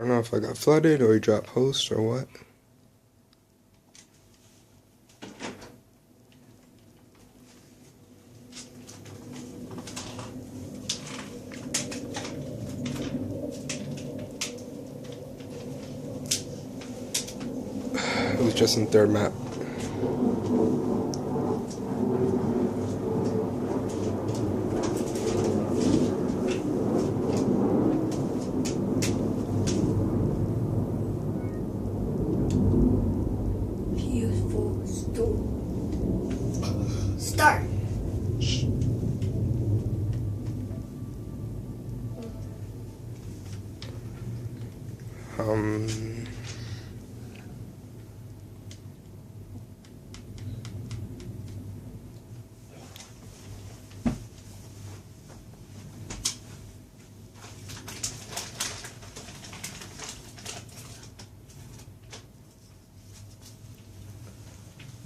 I don't know if I got flooded or he dropped host or what. It was just in third map. Beautiful start.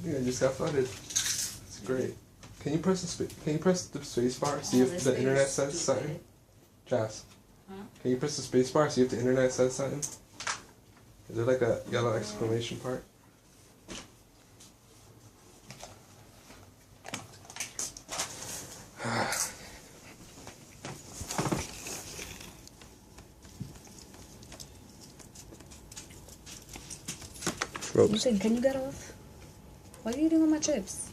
Yeah, I just got flooded. It's great. Can you press the space bar? See if the internet says something. Jazz. Huh? Can you press the space bar? See if the internet says something. Is there like a yellow exclamation part? Listen, can you get off? Why are you eating all my chips?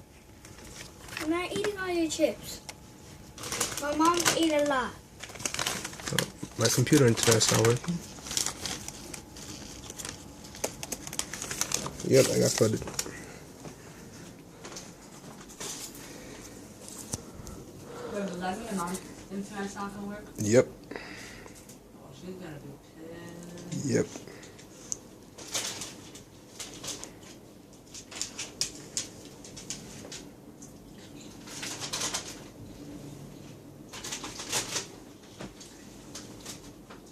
I'm not eating all your chips. My mom ate a lot. My computer internet's not working. Yep, I got flooded. Does that mean your mom's internet's not gonna work? Yep. Oh, she's gonna be pissed. Yep.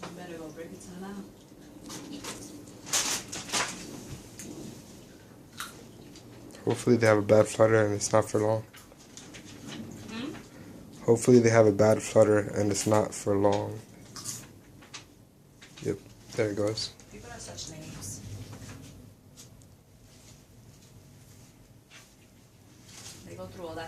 You better go break it to them out. Hopefully they have a bad flutter and it's not for long. Hopefully they have a bad flutter and it's not for long. Yep, there it goes. People are such names. They go through all that.